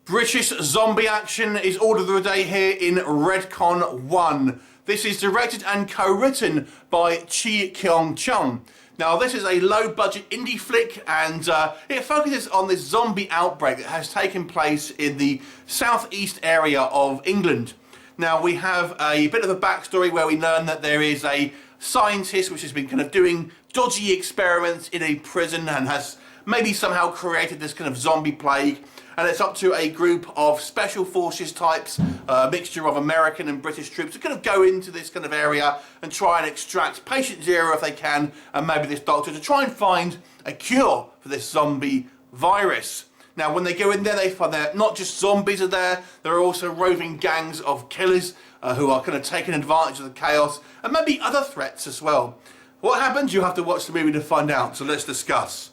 British zombie action is order of the day here in REDCON-1. This is directed and co-written by Chi Kyung-chung. Now this is a low-budget indie flick, and it focuses on this zombie outbreak that has taken place in the southeast area of England. Now we have a bit of a backstory where we learn that there is a scientist which has been kind of doing dodgy experiments in a prison and has maybe somehow created this kind of zombie plague. And it's up to a group of special forces types, a mixture of American and British troops, to kind of go into this kind of area and try and extract patient zero if they can, and maybe this doctor, to try and find a cure for this zombie virus. Now when they go in there, they find that not just zombies are there are also roving gangs of killers who are kind of taking advantage of the chaos, and maybe other threats as well. What happens? You have to watch the movie to find out, so let's discuss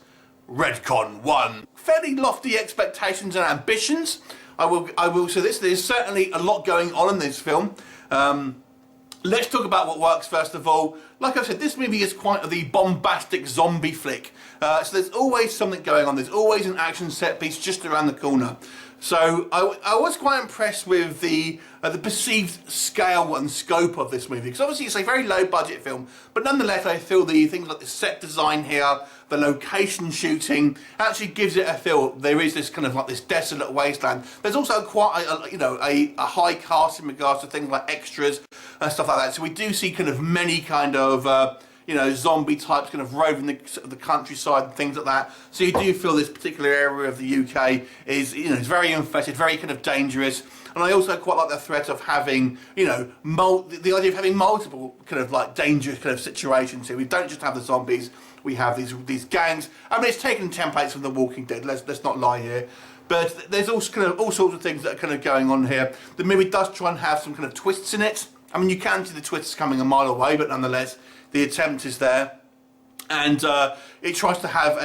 REDCON-1. Fairly lofty expectations and ambitions. I will say this, there's certainly a lot going on in this film. Let's talk about what works first of all. Like I said, this movie is quite the bombastic zombie flick. So there's always something going on. There's always an action set piece just around the corner. So I was quite impressed with the perceived scale and scope of this movie, because obviously it's a very low budget film, but nonetheless I feel the things like the set design here, the location shooting, actually gives it a feel. There is this kind of like this desolate wasteland. There's also quite a high cast in regards to things like extras and stuff like that. So we do see kind of many kind of zombie types kind of roving the countryside and things like that. So you do feel this particular area of the UK is, is very infested, very kind of dangerous. And I also quite like the threat of having, the idea of having multiple kind of like dangerous kind of situations here. We don't just have the zombies, we have these gangs. I mean, it's taken templates from The Walking Dead, let's not lie here. But there's also kind of all sorts of things that are kind of going on here. The movie does try and have some kind of twists in it. I mean, you can see the twists coming a mile away, but nonetheless, the attempt is there. And it tries to have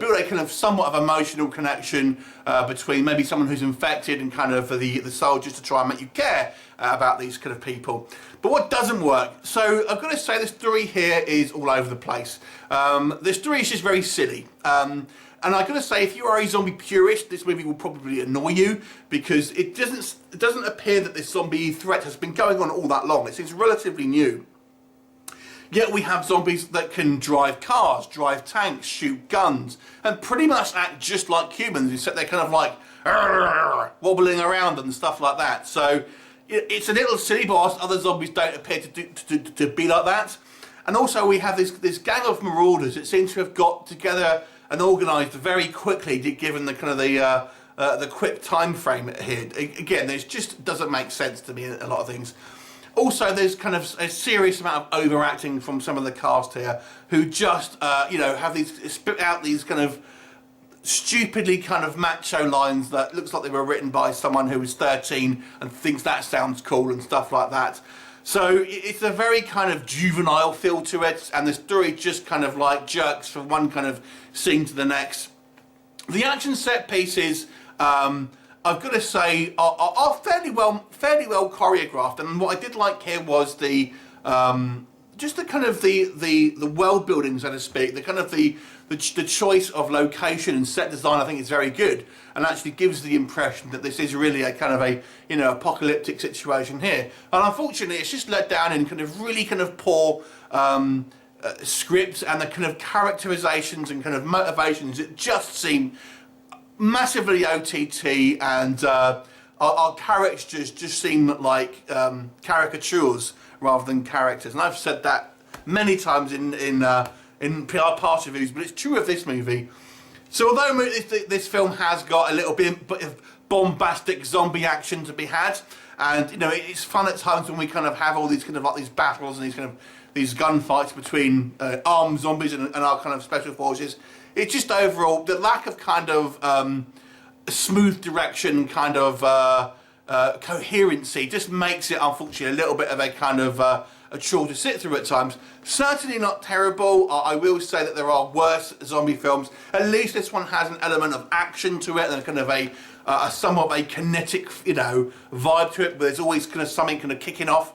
build a kind of somewhat of emotional connection between maybe someone who's infected and kind of the soldiers, to try and make you care about these kind of people. But what doesn't work? So I've got to say, the story here is all over the place. The story is just very silly. And I've got to say, if you are a zombie purist, this movie will probably annoy you, because it doesn't appear that this zombie threat has been going on all that long. It seems relatively new. Yet we have zombies that can drive cars, drive tanks, shoot guns, and pretty much act just like humans, except they're kind of like wobbling around and stuff like that. So it's a little silly, but other zombies don't appear to be like that. And also we have this gang of marauders that seem to have got together and organised very quickly, given the kind of the quick time frame here. Again, this just doesn't make sense to me in a lot of things. Also, there's kind of a serious amount of overacting from some of the cast here, who just, have spit out these kind of stupidly kind of macho lines that looks like they were written by someone who was 13 and thinks that sounds cool and stuff like that. So it's a very kind of juvenile feel to it, and the story just kind of like jerks from one kind of scene to the next. The action set pieces, I've got to say, are fairly well choreographed, and what I did like here was just the kind of the world building, so to speak, the kind of the choice of location and set design. I think is very good, and actually gives the impression that this is really a kind of a apocalyptic situation here. And unfortunately, it's just let down in kind of really kind of poor scripts, and the kind of characterizations and kind of motivations that just seem massively OTT, and our characters just seem like caricatures rather than characters. And I've said that many times in PR past reviews, but it's true of this movie. So although this film has got a little bit of bombastic zombie action to be had, and it's fun at times when we kind of have all these kind of like these battles and these gunfights between armed zombies and our kind of special forces. It's just overall the lack of kind of smooth direction, kind of coherency, just makes it unfortunately a little bit of a kind of a chore to sit through at times. Certainly not terrible. I will say that there are worse zombie films. At least this one has an element of action to it, and kind of a somewhat of a kinetic vibe to it. But there's always kind of something kind of kicking off.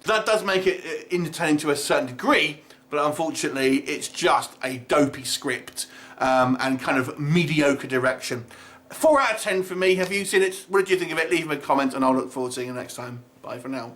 That does make it entertaining to a certain degree. But unfortunately, it's just a dopey script and kind of mediocre direction. 4 out of 10 for me. Have you seen it? What did you think of it? Leave me a comment and I'll look forward to seeing you next time. Bye for now.